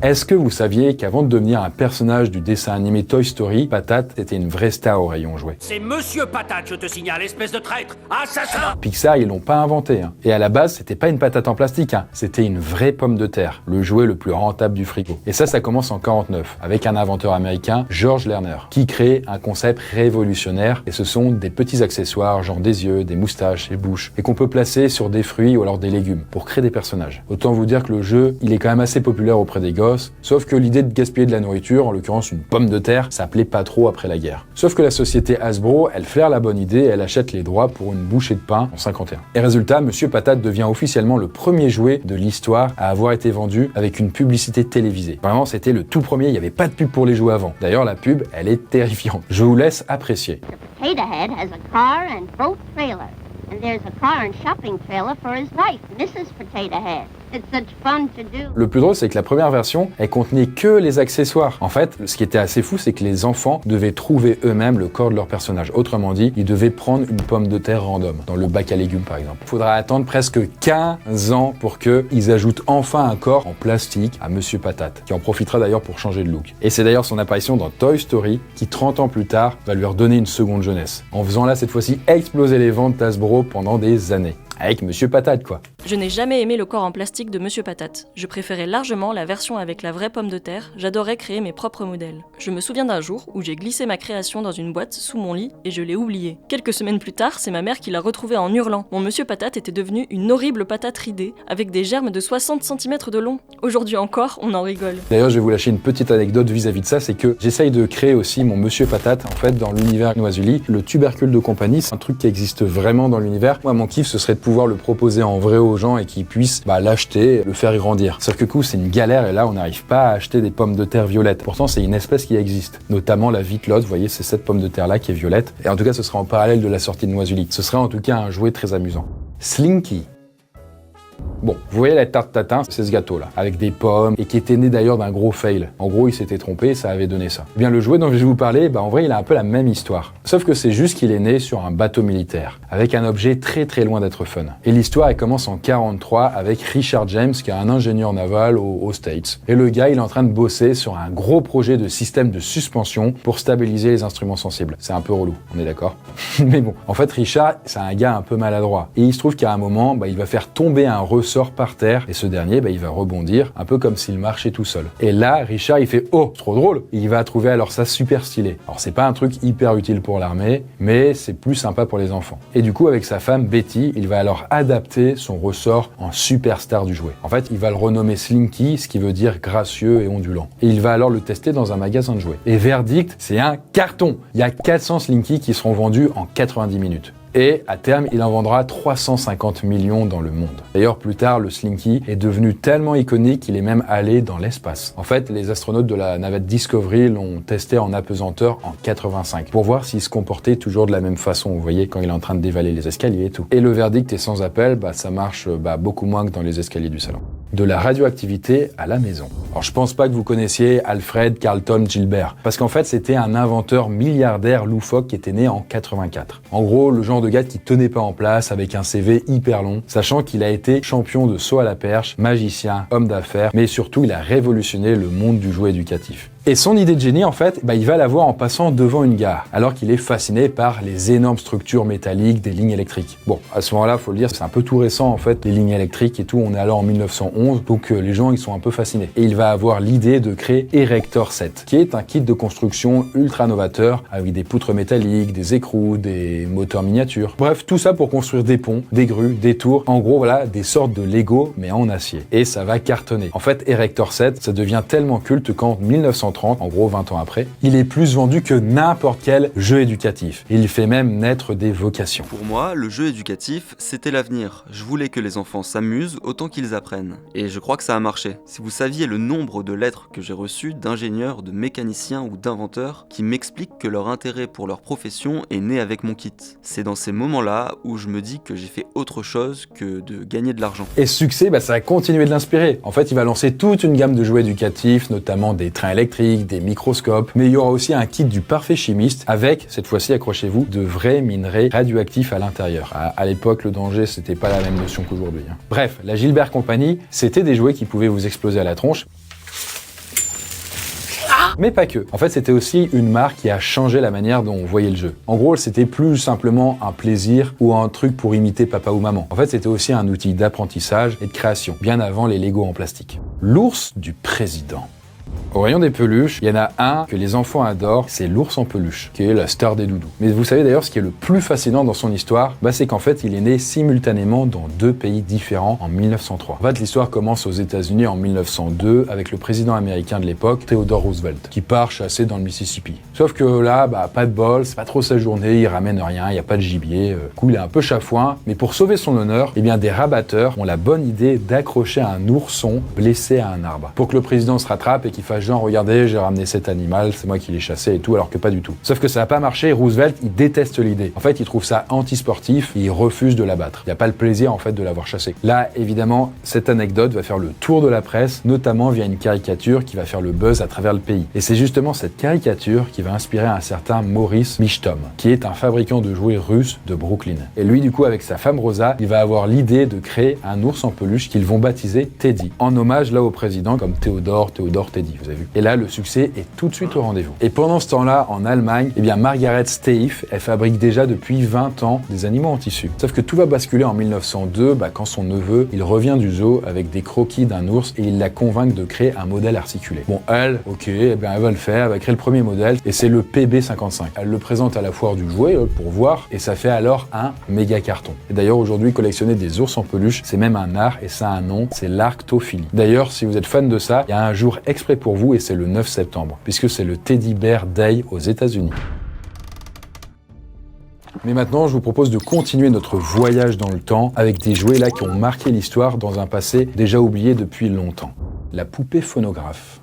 Est-ce que vous saviez qu'avant de devenir un personnage du dessin animé Toy Story, Patate était une vraie star au rayon jouets? C'est Monsieur Patate, je te signale, espèce de traître, assassin! Pixar, ils l'ont pas inventé. Et à la base, c'était pas une patate en plastique, c'était une vraie pomme de terre, le jouet le plus rentable du frigo. Et ça commence en 49, avec un inventeur américain, George Lerner, qui crée un concept révolutionnaire, et ce sont des petits accessoires, genre des yeux, des moustaches, des bouches, et qu'on peut placer sur des fruits ou alors des légumes, pour créer des personnages. Autant vous dire que le jeu, il est quand même assez populaire auprès des gosses, sauf que l'idée de gaspiller de la nourriture, en l'occurrence une pomme de terre, ça plaît pas trop après la guerre. Sauf que la société Hasbro, elle flaire la bonne idée et elle achète les droits pour une bouchée de pain en 51. Et résultat, Monsieur Patate devient officiellement le premier jouet de l'histoire à avoir été vendu avec une publicité télévisée. Vraiment, c'était le tout premier, il n'y avait pas de pub pour les jouets avant. D'ailleurs, la pub, elle est terrifiante. Je vous laisse apprécier. Potato Head has a car and boat trailer. And there's a car and shopping trailer for his wife, Mrs. Potato Head. It's such fun to do. Le plus drôle, c'est que la première version, elle contenait que les accessoires. En fait, ce qui était assez fou, c'est que les enfants devaient trouver eux-mêmes le corps de leur personnage. Autrement dit, ils devaient prendre une pomme de terre random, dans le bac à légumes par exemple. Il faudra attendre presque 15 ans pour qu'ils ajoutent enfin un corps en plastique à Monsieur Patate, qui en profitera d'ailleurs pour changer de look. Et c'est d'ailleurs son apparition dans Toy Story qui, 30 ans plus tard, va lui redonner une seconde jeunesse, en faisant là cette fois-ci exploser les ventes d'Hasbro pendant des années. Avec Monsieur Patate, quoi. Je n'ai jamais aimé le corps en plastique de Monsieur Patate. Je préférais largement la version avec la vraie pomme de terre, j'adorais créer mes propres modèles. Je me souviens d'un jour où j'ai glissé ma création dans une boîte sous mon lit et je l'ai oubliée. Quelques semaines plus tard, c'est ma mère qui l'a retrouvée en hurlant. Mon Monsieur Patate était devenu une horrible patate ridée, avec des germes de 60 cm de long. Aujourd'hui encore, on en rigole. D'ailleurs, je vais vous lâcher une petite anecdote vis-à-vis de ça, c'est que j'essaye de créer aussi mon Monsieur Patate, en fait, dans l'univers Noisuli. Le tubercule de compagnie, c'est un truc qui existe vraiment dans l'univers. Moi, mon kiff, ce serait de pouvoir le proposer en vrai aux gens et qu'ils puissent l'acheter, le faire y grandir. Sauf que coup, c'est une galère et là, on n'arrive pas à acheter des pommes de terre violettes. Pourtant, c'est une espèce qui existe, notamment la vitelotte. Vous voyez, c'est cette pomme de terre-là qui est violette. Et en tout cas, ce sera en parallèle de la sortie de Noisuli. Ce serait en tout cas un jouet très amusant. Slinky. Bon, vous voyez la tarte tatin, c'est ce gâteau-là, avec des pommes, et qui était né d'ailleurs d'un gros fail. En gros, il s'était trompé, ça avait donné ça. Eh bien, le jouet dont je vais vous parler, en vrai, il a un peu la même histoire. Sauf que c'est juste qu'il est né sur un bateau militaire, avec un objet très très loin d'être fun. Et l'histoire, elle commence en 43 avec Richard James, qui est un ingénieur naval aux States. Et le gars, il est en train de bosser sur un gros projet de système de suspension pour stabiliser les instruments sensibles. C'est un peu relou, on est d'accord? Mais bon, en fait, Richard, c'est un gars un peu maladroit. Et il se trouve qu'à un moment, il va faire tomber un ressort par terre, et ce dernier, il va rebondir, un peu comme s'il marchait tout seul. Et là, Richard, il fait « Oh, c'est trop drôle !» Il va trouver alors ça super stylé. Alors, c'est pas un truc hyper utile pour l'armée, mais c'est plus sympa pour les enfants. Et du coup, avec sa femme, Betty, il va alors adapter son ressort en superstar du jouet. En fait, il va le renommer Slinky, ce qui veut dire gracieux et ondulant. Et il va alors le tester dans un magasin de jouets. Et verdict, c'est un carton. Il y a 400 Slinky qui seront vendus en 90 minutes. Et à terme, il en vendra 350 millions dans le monde. D'ailleurs, plus tard, le Slinky est devenu tellement iconique qu'il est même allé dans l'espace. En fait, les astronautes de la navette Discovery l'ont testé en apesanteur en 85 pour voir s'il se comportait toujours de la même façon, vous voyez, quand il est en train de dévaler les escaliers et tout. Et le verdict est sans appel, ça marche beaucoup moins que dans les escaliers du salon. De la radioactivité à la maison. Alors, je pense pas que vous connaissiez Alfred Carlton Gilbert, parce qu'en fait, c'était un inventeur milliardaire loufoque qui était né en 84. En gros, le genre de gars qui tenait pas en place, avec un CV hyper long, sachant qu'il a été champion de saut à la perche, magicien, homme d'affaires, mais surtout, il a révolutionné le monde du jouet éducatif. Et son idée de génie, en fait, il va la voir en passant devant une gare, alors qu'il est fasciné par les énormes structures métalliques des lignes électriques. Bon, à ce moment-là, faut le dire, c'est un peu tout récent, en fait, les lignes électriques et tout. On est alors en 1911, donc les gens, ils sont un peu fascinés. Et il va avoir l'idée de créer Erector 7, qui est un kit de construction ultra novateur, avec des poutres métalliques, des écrous, des moteurs miniatures. Bref, tout ça pour construire des ponts, des grues, des tours. En gros, voilà, des sortes de Lego, mais en acier. Et ça va cartonner. En fait, Erector 7, ça devient tellement culte qu'en 1930, en gros 20 ans après, il est plus vendu que n'importe quel jeu éducatif. Il fait même naître des vocations. Pour moi, le jeu éducatif, c'était l'avenir. Je voulais que les enfants s'amusent autant qu'ils apprennent. Et je crois que ça a marché. Si vous saviez le nombre de lettres que j'ai reçues d'ingénieurs, de mécaniciens ou d'inventeurs qui m'expliquent que leur intérêt pour leur profession est né avec mon kit. C'est dans ces moments-là où je me dis que j'ai fait autre chose que de gagner de l'argent. Et ce succès, ça a continué de l'inspirer. En fait, il va lancer toute une gamme de jouets éducatifs, notamment des trains électriques, des microscopes, mais il y aura aussi un kit du parfait chimiste avec, cette fois-ci, accrochez-vous, de vrais minerais radioactifs à l'intérieur. À l'époque, le danger, c'était pas la même notion qu'aujourd'hui. Bref, la Gilbert Company, c'était des jouets qui pouvaient vous exploser à la tronche. Mais pas que. En fait, c'était aussi une marque qui a changé la manière dont on voyait le jeu. En gros, c'était plus simplement un plaisir ou un truc pour imiter papa ou maman. En fait, c'était aussi un outil d'apprentissage et de création, bien avant les Lego en plastique. L'ours du président. Au rayon des peluches, il y en a un que les enfants adorent, c'est l'ours en peluche, qui est la star des doudous. Mais vous savez d'ailleurs ce qui est le plus fascinant dans son histoire, c'est qu'en fait il est né simultanément dans 2 pays différents en 1903. En fait l'histoire commence aux États-Unis en 1902 avec le président américain de l'époque, Theodore Roosevelt, qui part chasser dans le Mississippi. Sauf que là, pas de bol, c'est pas trop sa journée, il ramène rien, il n'y a pas de gibier, du coup il est un peu chafouin, mais pour sauver son honneur, des rabatteurs ont la bonne idée d'accrocher un ourson blessé à un arbre, pour que le président se rattrape et qu'il fasse genre, regardez, j'ai ramené cet animal, c'est moi qui l'ai chassé et tout, alors que pas du tout. Sauf que ça n'a pas marché, Roosevelt, il déteste l'idée. En fait, il trouve ça anti-sportif et il refuse de l'abattre. Il n'y a pas le plaisir, en fait, de l'avoir chassé. Là, évidemment, cette anecdote va faire le tour de la presse, notamment via une caricature qui va faire le buzz à travers le pays. Et c'est justement cette caricature qui va inspirer un certain Maurice Michtom, qui est un fabricant de jouets russe de Brooklyn. Et lui, du coup, avec sa femme Rosa, il va avoir l'idée de créer un ours en peluche qu'ils vont baptiser Teddy, en hommage là au président comme Théodore Teddy. Vous avez vu. Et là, le succès est tout de suite au rendez-vous. Et pendant ce temps-là, en Allemagne, Margaret Steiff, elle fabrique déjà depuis 20 ans des animaux en tissu. Sauf que tout va basculer en 1902, quand son neveu, il revient du zoo avec des croquis d'un ours et il la convainc de créer un modèle articulé. Bon, elle, ok, elle va le faire, elle va créer le premier modèle et c'est le PB55. Elle le présente à la foire du jouet pour voir et ça fait alors un méga carton. Et d'ailleurs, aujourd'hui, collectionner des ours en peluche, c'est même un art et ça a un nom, c'est l'arctophilie. D'ailleurs, si vous êtes fan de ça, il y a un jour exprès pour vous et c'est le 9 septembre, puisque c'est le Teddy Bear Day aux États-Unis. Mais maintenant, je vous propose de continuer notre voyage dans le temps avec des jouets là qui ont marqué l'histoire dans un passé déjà oublié depuis longtemps. La poupée phonographe.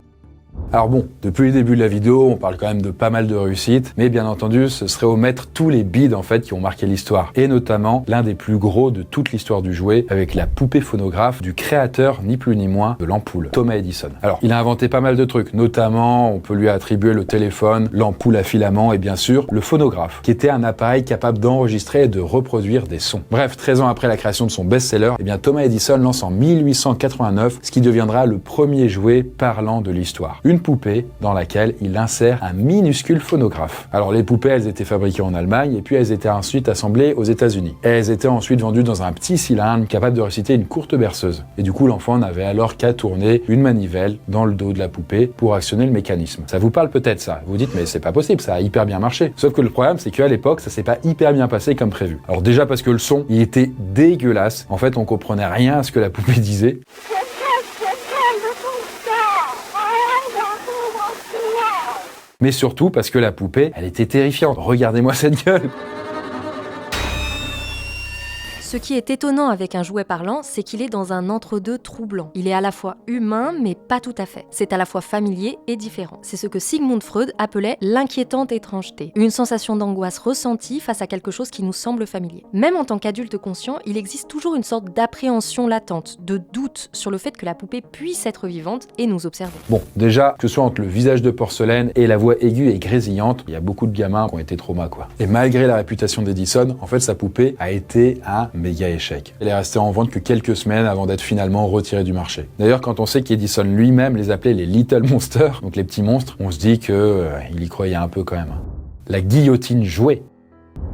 Alors bon, depuis le début de la vidéo, on parle quand même de pas mal de réussites, mais bien entendu, ce serait omettre tous les bides en fait qui ont marqué l'histoire, et notamment l'un des plus gros de toute l'histoire du jouet, avec la poupée phonographe du créateur, ni plus ni moins, de l'ampoule, Thomas Edison. Alors, il a inventé pas mal de trucs, notamment, on peut lui attribuer le téléphone, l'ampoule à filament et bien sûr, le phonographe, qui était un appareil capable d'enregistrer et de reproduire des sons. Bref, 13 ans après la création de son best-seller, eh bien Thomas Edison lance en 1889 ce qui deviendra le premier jouet parlant de l'histoire. Une poupée dans laquelle il insère un minuscule phonographe. Alors les poupées, elles étaient fabriquées en Allemagne et puis elles étaient ensuite assemblées aux États-Unis. Et elles étaient ensuite vendues dans un petit cylindre capable de réciter une courte berceuse. Et du coup, l'enfant n'avait alors qu'à tourner une manivelle dans le dos de la poupée pour actionner le mécanisme. Ça vous parle peut-être ça. Vous dites mais c'est pas possible, ça a hyper bien marché. Sauf que le problème, c'est qu'à l'époque, ça s'est pas hyper bien passé comme prévu. Alors déjà parce que le son, il était dégueulasse. En fait, on comprenait rien à ce que la poupée disait. Mais surtout parce que la poupée, elle était terrifiante. Regardez-moi cette gueule! Ce qui est étonnant avec un jouet parlant, c'est qu'il est dans un entre-deux troublant. Il est à la fois humain, mais pas tout à fait. C'est à la fois familier et différent. C'est ce que Sigmund Freud appelait l'inquiétante étrangeté. Une sensation d'angoisse ressentie face à quelque chose qui nous semble familier. Même en tant qu'adulte conscient, il existe toujours une sorte d'appréhension latente, de doute sur le fait que la poupée puisse être vivante et nous observer. Bon, déjà, que ce soit entre le visage de porcelaine et la voix aiguë et grésillante, il y a beaucoup de gamins qui ont été traumas, quoi. Et malgré la réputation d'Edison, en fait, sa poupée a été un méga échec. Elle est restée en vente que quelques semaines avant d'être finalement retirée du marché. D'ailleurs, quand on sait qu'Edison lui-même les appelait les Little Monsters, donc les petits monstres, on se dit que il y croyait un peu quand même. La guillotine jouée.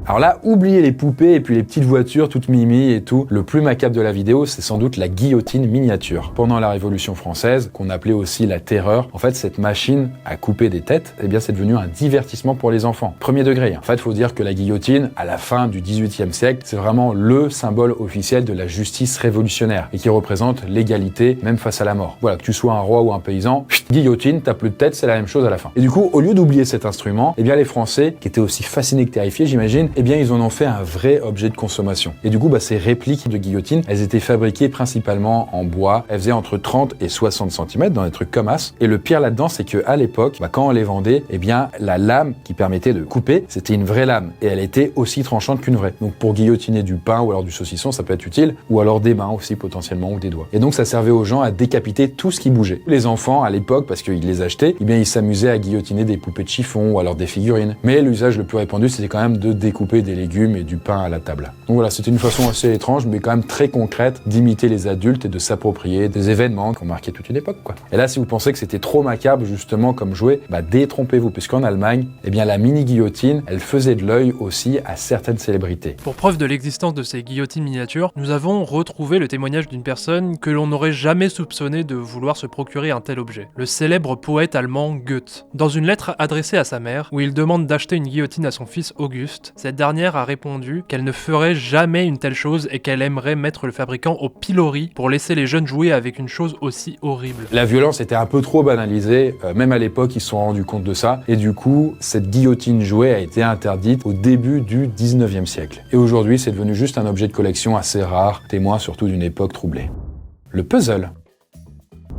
Alors là, oubliez les poupées et puis les petites voitures toutes mimi et tout. Le plus macabre de la vidéo, c'est sans doute la guillotine miniature. Pendant la Révolution française, qu'on appelait aussi la Terreur, en fait, cette machine à couper des têtes, eh bien, c'est devenu un divertissement pour les enfants. Premier degré. En fait, il faut dire que la guillotine, à la fin du XVIIIe siècle, c'est vraiment le symbole officiel de la justice révolutionnaire et qui représente l'égalité, même face à la mort. Voilà, que tu sois un roi ou un paysan, guillotine, t'as plus de tête, c'est la même chose à la fin. Et du coup, au lieu d'oublier cet instrument, eh bien, les Français, qui étaient aussi fascinés que terrifiés, j'imagine, eh bien, ils en ont fait un vrai objet de consommation. Et du coup, ces répliques de guillotine, elles étaient fabriquées principalement en bois. Elles faisaient entre 30 et 60 cm dans des trucs comme as. Et le pire là-dedans, c'est qu'à l'époque, quand on les vendait, eh bien, la lame qui permettait de couper, c'était une vraie lame. Et elle était aussi tranchante qu'une vraie. Donc, pour guillotiner du pain ou alors du saucisson, ça peut être utile. Ou alors des mains aussi, potentiellement, ou des doigts. Et donc, ça servait aux gens à décapiter tout ce qui bougeait. Les enfants, à l'époque, parce qu'ils les achetaient, eh bien, ils s'amusaient à guillotiner des poupées de chiffon ou alors des figurines. Mais l'usage le plus répandu, c'était quand même de découper des légumes et du pain à la table. Donc voilà, c'était une façon assez étrange, mais quand même très concrète d'imiter les adultes et de s'approprier des événements qui ont marqué toute une époque, quoi. Et là, si vous pensez que c'était trop macabre, justement, comme jouet, détrompez-vous, puisqu'en Allemagne, eh bien, la mini-guillotine, elle faisait de l'œil aussi à certaines célébrités. Pour preuve de l'existence de ces guillotines miniatures, nous avons retrouvé le témoignage d'une personne que l'on n'aurait jamais soupçonné de vouloir se procurer un tel objet. Le célèbre poète allemand Goethe. Dans une lettre adressée à sa mère, où il demande d'acheter une guillotine à son fils Auguste, cette dernière a répondu qu'elle ne ferait jamais une telle chose et qu'elle aimerait mettre le fabricant au pilori pour laisser les jeunes jouer avec une chose aussi horrible. La violence était un peu trop banalisée, même à l'époque ils se sont rendus compte de ça, et du coup cette guillotine jouée a été interdite au début du 19e siècle. Et aujourd'hui c'est devenu juste un objet de collection assez rare, témoin surtout d'une époque troublée. Le puzzle.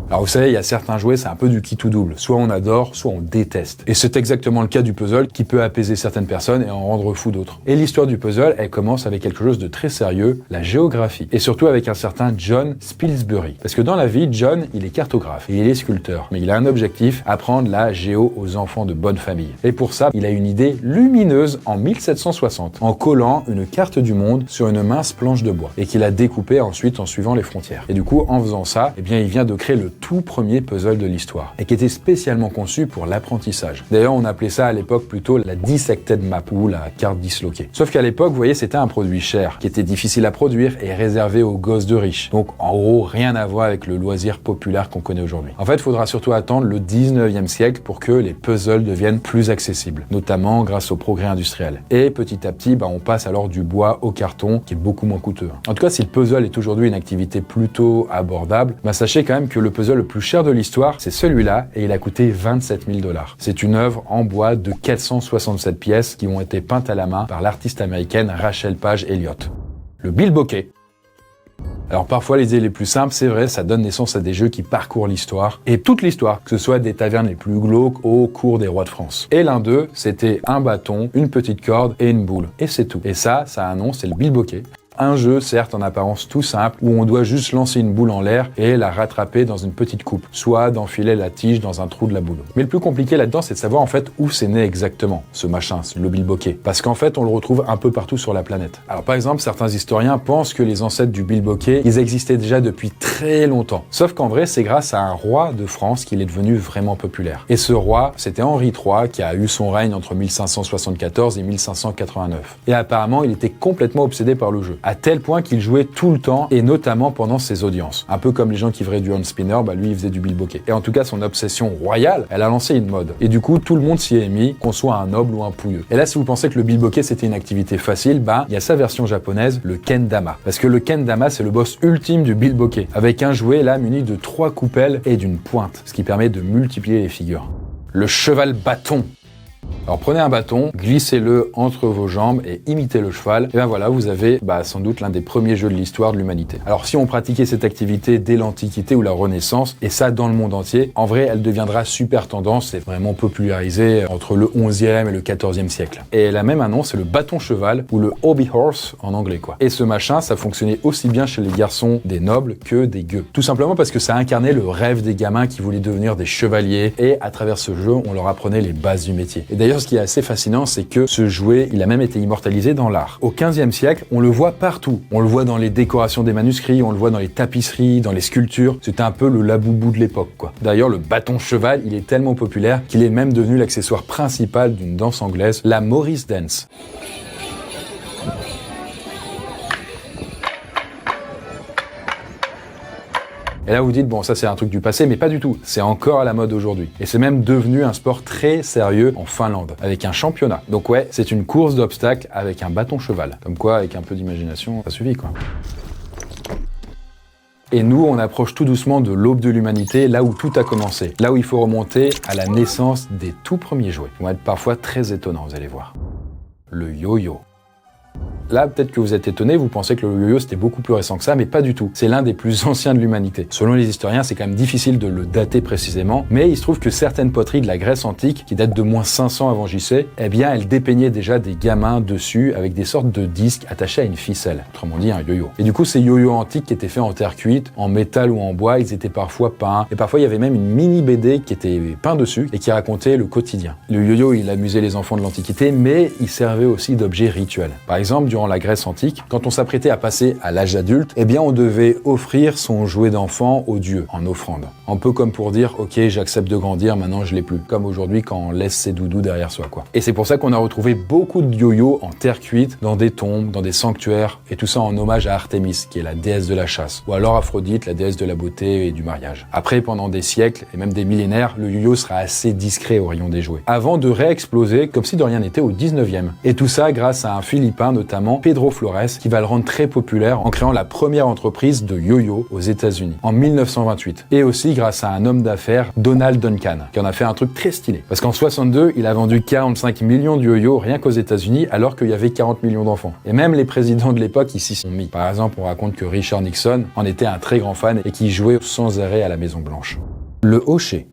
Alors vous savez, il y a certains jouets, c'est un peu du qui tout double. Soit on adore, soit on déteste. Et c'est exactement le cas du puzzle qui peut apaiser certaines personnes et en rendre fou d'autres. Et l'histoire du puzzle, elle commence avec quelque chose de très sérieux, la géographie. Et surtout avec un certain John Spilsbury. Parce que dans la vie, John, il est cartographe et il est sculpteur. Mais il a un objectif, apprendre la géo aux enfants de bonne famille. Et pour ça, il a une idée lumineuse en 1760, en collant une carte du monde sur une mince planche de bois. Et qu'il a découpée ensuite en suivant les frontières. Et du coup, en faisant ça, eh bien, il vient de créer le tout premier puzzle de l'histoire et qui était spécialement conçu pour l'apprentissage. D'ailleurs, on appelait ça à l'époque plutôt la dissected map ou la carte disloquée. Sauf qu'à l'époque, vous voyez, c'était un produit cher qui était difficile à produire et réservé aux gosses de riches. Donc, en gros, rien à voir avec le loisir populaire qu'on connaît aujourd'hui. En fait, il faudra surtout attendre le 19e siècle pour que les puzzles deviennent plus accessibles, notamment grâce au progrès industriel. Et petit à petit, on passe alors du bois au carton, qui est beaucoup moins coûteux. En tout cas, si le puzzle est aujourd'hui une activité plutôt abordable, sachez quand même que le puzzle le plus cher de l'histoire, c'est celui-là, et il a coûté 27 000 $. C'est une œuvre en bois de 467 pièces qui ont été peintes à la main par l'artiste américaine Rachel Page Elliott. Le bilboquet. Alors parfois les idées les plus simples, c'est vrai, ça donne naissance à des jeux qui parcourent l'histoire, et toute l'histoire, que ce soit des tavernes les plus glauques au cours des rois de France. Et l'un d'eux, c'était un bâton, une petite corde et une boule. Et c'est tout. Et ça a un nom, c'est le bilboquet. Un jeu, certes, en apparence tout simple, où on doit juste lancer une boule en l'air et la rattraper dans une petite coupe, soit d'enfiler la tige dans un trou de la boule. Mais le plus compliqué là-dedans, c'est de savoir en fait où c'est né exactement, ce machin, le bilboquet. Parce qu'en fait, on le retrouve un peu partout sur la planète. Alors par exemple, certains historiens pensent que les ancêtres du bilboquet, ils existaient déjà depuis très longtemps. Sauf qu'en vrai, c'est grâce à un roi de France qu'il est devenu vraiment populaire. Et ce roi, c'était Henri III, qui a eu son règne entre 1574 et 1589. Et apparemment, il était complètement obsédé par le jeu. À tel point qu'il jouait tout le temps, et notamment pendant ses audiences. Un peu comme les gens qui feraient du hand spinner, lui il faisait du bilboquet. Et en tout cas, son obsession royale, elle a lancé une mode. Et du coup, tout le monde s'y est mis, qu'on soit un noble ou un pouilleux. Et là, si vous pensez que le bilboquet c'était une activité facile, il y a sa version japonaise, le kendama. Parce que le kendama, c'est le boss ultime du bilboquet, avec un jouet là muni de 3 coupelles et d'une pointe, ce qui permet de multiplier les figures. Le cheval bâton. Alors prenez un bâton, glissez-le entre vos jambes et imitez le cheval. Et bien voilà, vous avez sans doute l'un des premiers jeux de l'histoire de l'humanité. Alors si on pratiquait cette activité dès l'Antiquité ou la Renaissance, et ça dans le monde entier, en vrai elle deviendra super tendance, c'est vraiment popularisé entre le 11e et le 14e siècle. Et elle a même un nom, c'est le bâton cheval ou le hobby horse en anglais quoi. Et ce machin, ça fonctionnait aussi bien chez les garçons des nobles que des gueux. Tout simplement parce que ça incarnait le rêve des gamins qui voulaient devenir des chevaliers, et à travers ce jeu, on leur apprenait les bases du métier. Et d'ailleurs, ce qui est assez fascinant, c'est que ce jouet, il a même été immortalisé dans l'art. Au XVe siècle, on le voit partout. On le voit dans les décorations des manuscrits, on le voit dans les tapisseries, dans les sculptures. C'était un peu le laboubou de l'époque, quoi. D'ailleurs, le bâton cheval, il est tellement populaire qu'il est même devenu l'accessoire principal d'une danse anglaise, la Morris Dance. Et là vous dites, bon ça c'est un truc du passé, mais pas du tout, c'est encore à la mode aujourd'hui. Et c'est même devenu un sport très sérieux en Finlande, avec un championnat. Donc ouais, c'est une course d'obstacles avec un bâton cheval. Comme quoi, avec un peu d'imagination, ça suffit quoi. Et nous, on approche tout doucement de l'aube de l'humanité, là où tout a commencé. Là où il faut remonter à la naissance des tout premiers jouets. Ils vont être parfois très étonnants, vous allez voir. Le yo-yo. Là, peut-être que vous êtes étonné, vous pensez que le yo-yo c'était beaucoup plus récent que ça, mais pas du tout. C'est l'un des plus anciens de l'humanité. Selon les historiens, c'est quand même difficile de le dater précisément, mais il se trouve que certaines poteries de la Grèce antique, qui datent de moins 500 avant JC, eh bien, elles dépeignaient déjà des gamins dessus avec des sortes de disques attachés à une ficelle. Autrement dit, un yo-yo. Et du coup, ces yo-yo antiques qui étaient faits en terre cuite, en métal ou en bois, ils étaient parfois peints. Et parfois, il y avait même une mini BD qui était peinte dessus et qui racontait le quotidien. Le yo-yo, il amusait les enfants de l'Antiquité, mais il servait aussi d'objet rituel. Par exemple, durant la Grèce antique, quand on s'apprêtait à passer à l'âge adulte, eh bien on devait offrir son jouet d'enfant au dieu en offrande. Un peu comme pour dire ok, j'accepte de grandir, maintenant je l'ai plus. Comme aujourd'hui quand on laisse ses doudous derrière soi quoi. Et c'est pour ça qu'on a retrouvé beaucoup de yo-yo en terre cuite, dans des tombes, dans des sanctuaires, et tout ça en hommage à Artémis, qui est la déesse de la chasse, ou alors Aphrodite, la déesse de la beauté et du mariage. Après, pendant des siècles et même des millénaires, le yo-yo sera assez discret au rayon des jouets, avant de réexploser comme si de rien n'était au 19e. Et tout ça grâce à un Philippin, notamment Pedro Flores, qui va le rendre très populaire en créant la première entreprise de yo-yo aux États-Unis en 1928. Et aussi grâce à un homme d'affaires, Donald Duncan, qui en a fait un truc très stylé. Parce qu'en 62, il a vendu 45 millions de yo-yo rien qu'aux États-Unis, alors qu'il y avait 40 millions d'enfants. Et même les présidents de l'époque ici sont mis. Par exemple, on raconte que Richard Nixon en était un très grand fan et qu'il jouait sans arrêt à la Maison Blanche. Le hochet.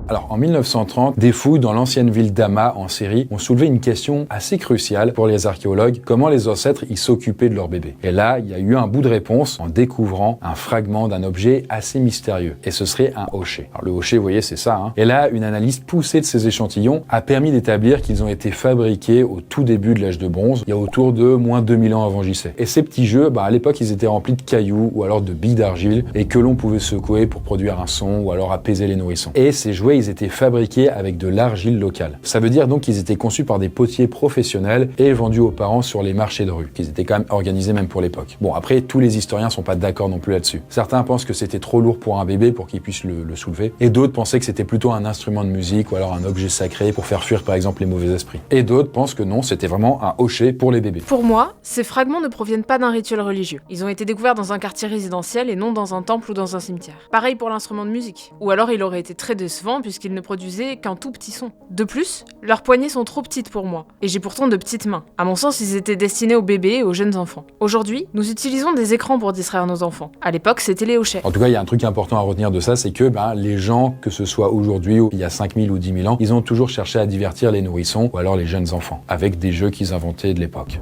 Alors, en 1930, des fouilles dans l'ancienne ville d'Hama, en Syrie, ont soulevé une question assez cruciale pour les archéologues, comment les ancêtres y s'occupaient de leurs bébés. Et là, il y a eu un bout de réponse en découvrant un fragment d'un objet assez mystérieux. Et ce serait un hochet. Alors, le hochet, vous voyez, c'est ça, hein. Et là, une analyse poussée de ces échantillons a permis d'établir qu'ils ont été fabriqués au tout début de l'âge de bronze, il y a autour de moins 2000 ans avant JC. Et ces petits jeux, à l'époque, ils étaient remplis de cailloux ou alors de billes d'argile et que l'on pouvait secouer pour produire un son ou alors apaiser les nourrissons. Et ces jouets, ils étaient fabriqués avec de l'argile locale. Ça veut dire donc qu'ils étaient conçus par des potiers professionnels et vendus aux parents sur les marchés de rue, qu'ils étaient quand même organisés même pour l'époque. Bon, après, tous les historiens sont pas d'accord non plus là-dessus. Certains pensent que c'était trop lourd pour un bébé pour qu'il puisse le soulever, et d'autres pensaient que c'était plutôt un instrument de musique ou alors un objet sacré pour faire fuir par exemple les mauvais esprits. Et d'autres pensent que non, c'était vraiment un hochet pour les bébés. Pour moi, ces fragments ne proviennent pas d'un rituel religieux. Ils ont été découverts dans un quartier résidentiel et non dans un temple ou dans un cimetière. Pareil pour l'instrument de musique. Ou alors il aurait été très décevant puisqu'ils ne produisaient qu'un tout petit son. De plus, leurs poignées sont trop petites pour moi, et j'ai pourtant de petites mains. À mon sens, ils étaient destinés aux bébés et aux jeunes enfants. Aujourd'hui, nous utilisons des écrans pour distraire nos enfants. À l'époque, c'était les hochets. En tout cas, il y a un truc important à retenir de ça, c'est que les gens, que ce soit aujourd'hui ou il y a 5000 ou 10 000 ans, ils ont toujours cherché à divertir les nourrissons ou alors les jeunes enfants, avec des jeux qu'ils inventaient de l'époque.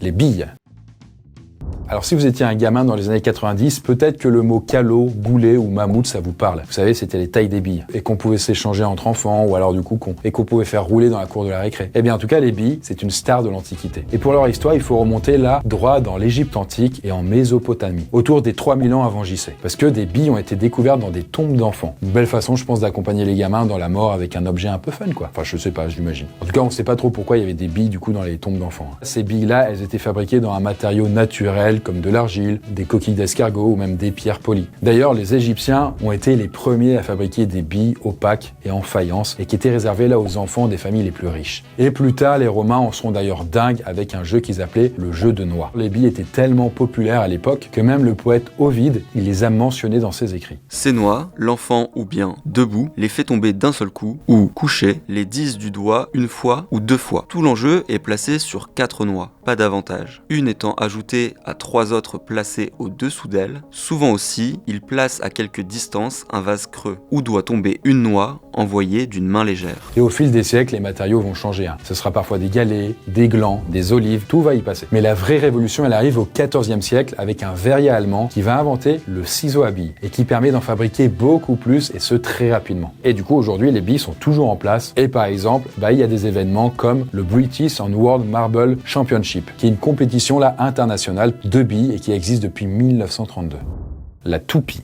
Les billes. Alors si vous étiez un gamin dans les années 90, peut-être que le mot calot, boulet ou mammouth, ça vous parle. Vous savez, c'était les tailles des billes, et qu'on pouvait s'échanger entre enfants, ou alors du coup qu'on pouvait faire rouler dans la cour de la récré. Eh bien en tout cas, les billes, c'est une star de l'Antiquité. Et pour leur histoire, il faut remonter là, droit dans l'Égypte antique et en Mésopotamie, autour des 3000 ans avant JC. Parce que des billes ont été découvertes dans des tombes d'enfants. Une belle façon, je pense, d'accompagner les gamins dans la mort avec un objet un peu fun, quoi. Enfin, je sais pas, j'imagine. En tout cas, on sait pas trop pourquoi il y avait des billes, du coup, dans les tombes d'enfants. Ces billes-là, elles étaient fabriquées dans un matériau naturel, comme de l'argile, des coquilles d'escargot ou même des pierres polies. D'ailleurs, les Égyptiens ont été les premiers à fabriquer des billes opaques et en faïence et qui étaient réservées là aux enfants des familles les plus riches. Et plus tard, les Romains en seront d'ailleurs dingues avec un jeu qu'ils appelaient le jeu de noix. Les billes étaient tellement populaires à l'époque que même le poète Ovide, il les a mentionnées dans ses écrits. Ces noix, l'enfant ou bien debout, les fait tomber d'un seul coup ou couché, les 10 du doigt une fois ou 2 fois. Tout l'enjeu est placé sur 4 noix, pas davantage. Une étant ajoutée à 3 autres placées au-dessous d'elle. Souvent aussi, il place à quelque distance un vase creux, où doit tomber une noix envoyée d'une main légère. Et au fil des siècles, les matériaux vont changer. Ce sera parfois des galets, des glands, des olives, tout va y passer. Mais la vraie révolution, elle arrive au XIVe siècle avec un verrier allemand qui va inventer le ciseau à billes et qui permet d'en fabriquer beaucoup plus et ce très rapidement. Et du coup, aujourd'hui, les billes sont toujours en place et par exemple, il y a des événements comme le British and World Marble Championship, qui est une compétition là internationale de billes et qui existe depuis 1932. La toupie.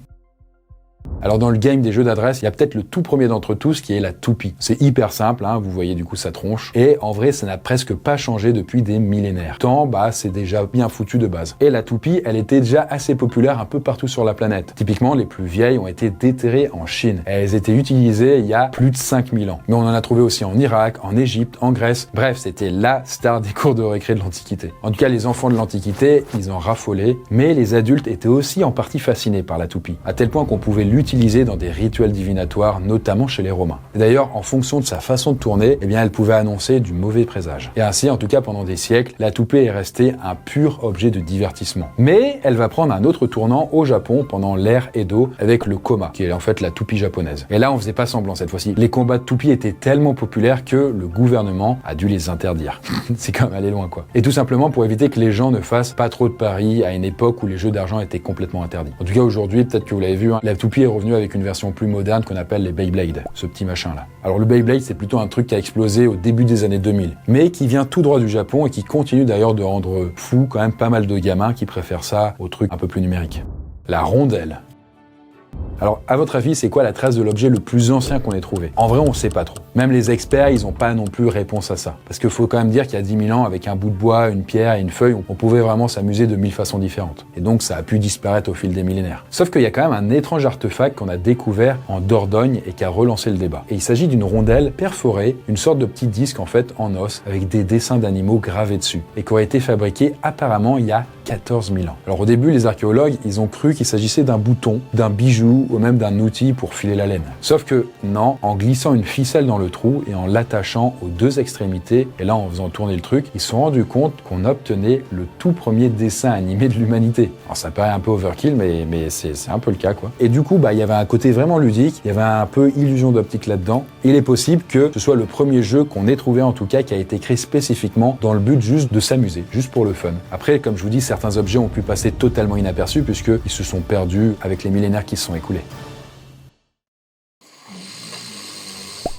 Alors dans le game des jeux d'adresse, il y a peut-être le tout premier d'entre tous qui est la toupie. C'est hyper simple, vous voyez du coup sa tronche. Et en vrai, ça n'a presque pas changé depuis des millénaires. Tant, c'est déjà bien foutu de base. Et la toupie, elle était déjà assez populaire un peu partout sur la planète. Typiquement, les plus vieilles ont été déterrées en Chine. Elles étaient utilisées il y a plus de 5000 ans. Mais on en a trouvé aussi en Irak, en Égypte, en Grèce. Bref, c'était la star des cours de récré de l'Antiquité. En tout cas, les enfants de l'Antiquité, ils en raffolaient. Mais les adultes étaient aussi en partie fascinés par la toupie. À tel point qu'on pouvait l'utiliser dans des rituels divinatoires, notamment chez les Romains. Et d'ailleurs, en fonction de sa façon de tourner, elle pouvait annoncer du mauvais présage. Et ainsi, en tout cas pendant des siècles, la toupie est restée un pur objet de divertissement. Mais elle va prendre un autre tournant au Japon pendant l'ère Edo avec le koma, qui est en fait la toupie japonaise. Et là, on faisait pas semblant cette fois-ci. Les combats de toupies étaient tellement populaires que le gouvernement a dû les interdire. C'est quand même aller loin, quoi. Et tout simplement pour éviter que les gens ne fassent pas trop de paris à une époque où les jeux d'argent étaient complètement interdits. En tout cas, aujourd'hui, peut-être que vous l'avez vu, la toupie est revenue avec une version plus moderne qu'on appelle les Beyblade, ce petit machin là. Alors le Beyblade, c'est plutôt un truc qui a explosé au début des années 2000, mais qui vient tout droit du Japon et qui continue d'ailleurs de rendre fou quand même pas mal de gamins qui préfèrent ça aux trucs un peu plus numériques. La rondelle. Alors, à votre avis, c'est quoi la trace de l'objet le plus ancien qu'on ait trouvé? En vrai, on sait pas trop. Même les experts, ils ont pas non plus réponse à ça. Parce qu'il faut quand même dire qu'il y a 10 000 ans, avec un bout de bois, une pierre et une feuille, on pouvait vraiment s'amuser de 1000 façons différentes. Et donc, ça a pu disparaître au fil des millénaires. Sauf qu'il y a quand même un étrange artefact qu'on a découvert en Dordogne et qui a relancé le débat. Et il s'agit d'une rondelle perforée, une sorte de petit disque en fait en os, avec des dessins d'animaux gravés dessus, et qui aurait été fabriqué apparemment il y a 14 000 ans. Alors au début, les archéologues, ils ont cru qu'il s'agissait d'un bouton, d'un bijou ou même d'un outil pour filer la laine. Sauf que non, en glissant une ficelle dans le trou et en l'attachant aux deux extrémités, et là en faisant tourner le truc, ils se sont rendus compte qu'on obtenait le tout premier dessin animé de l'humanité. Alors ça paraît un peu overkill, mais c'est un peu le cas, quoi. Et du coup, il y avait un côté vraiment ludique, il y avait un peu illusion d'optique là-dedans. Il est possible que ce soit le premier jeu qu'on ait trouvé en tout cas qui a été créé spécifiquement dans le but juste de s'amuser, juste pour le fun. Après, comme je vous dis, certains objets ont pu passer totalement inaperçus puisqu'ils se sont perdus avec les millénaires qui se sont écoulés.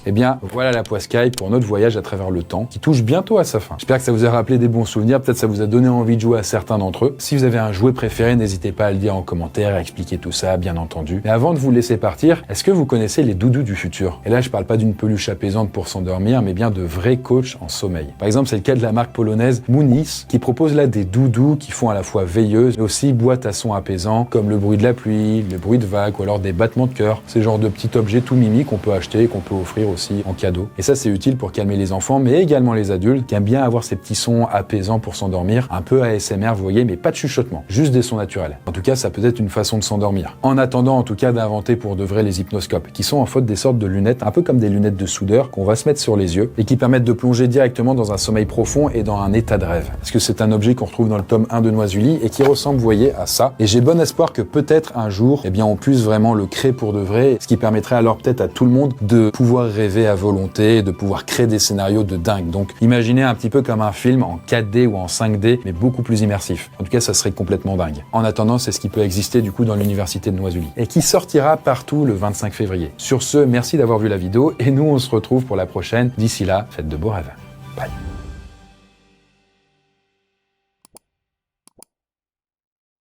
Eh bien, voilà la poiscaille pour notre voyage à travers le temps, qui touche bientôt à sa fin. J'espère que ça vous a rappelé des bons souvenirs, peut-être ça vous a donné envie de jouer à certains d'entre eux. Si vous avez un jouet préféré, n'hésitez pas à le dire en commentaire, à expliquer tout ça, bien entendu. Mais avant de vous laisser partir, est-ce que vous connaissez les doudous du futur? Et là, je parle pas d'une peluche apaisante pour s'endormir, mais bien de vrais coachs en sommeil. Par exemple, c'est le cas de la marque polonaise Moonis, qui propose là des doudous qui font à la fois veilleuse, mais aussi boîte à sons apaisants, comme le bruit de la pluie, le bruit de vagues, ou alors des battements de cœur. C'est le genre de petit objet tout mimi qu'on peut acheter et qu'on peut offrir aussi en cadeau. Et ça, c'est utile pour calmer les enfants, mais également les adultes qui aiment bien avoir ces petits sons apaisants pour s'endormir, un peu ASMR, vous voyez, mais pas de chuchotement, juste des sons naturels. En tout cas, ça peut être une façon de s'endormir. En attendant, en tout cas, d'inventer pour de vrai les hypnoscopes, qui sont en fait des sortes de lunettes, un peu comme des lunettes de soudeur qu'on va se mettre sur les yeux et qui permettent de plonger directement dans un sommeil profond et dans un état de rêve. Parce que c'est un objet qu'on retrouve dans le tome 1 de Noisuli et qui ressemble, vous voyez, à ça. Et j'ai bon espoir que peut-être un jour, eh bien, on puisse vraiment le créer pour de vrai, ce qui permettrait alors peut-être à tout le monde de pouvoir rêver à volonté, de pouvoir créer des scénarios de dingue. Donc, imaginez un petit peu comme un film en 4D ou en 5D, mais beaucoup plus immersif. En tout cas, ça serait complètement dingue. En attendant, c'est ce qui peut exister du coup dans l'université de Noisuli et qui sortira partout le 25 février. Sur ce, merci d'avoir vu la vidéo et nous, on se retrouve pour la prochaine. D'ici là, faites de beaux rêves.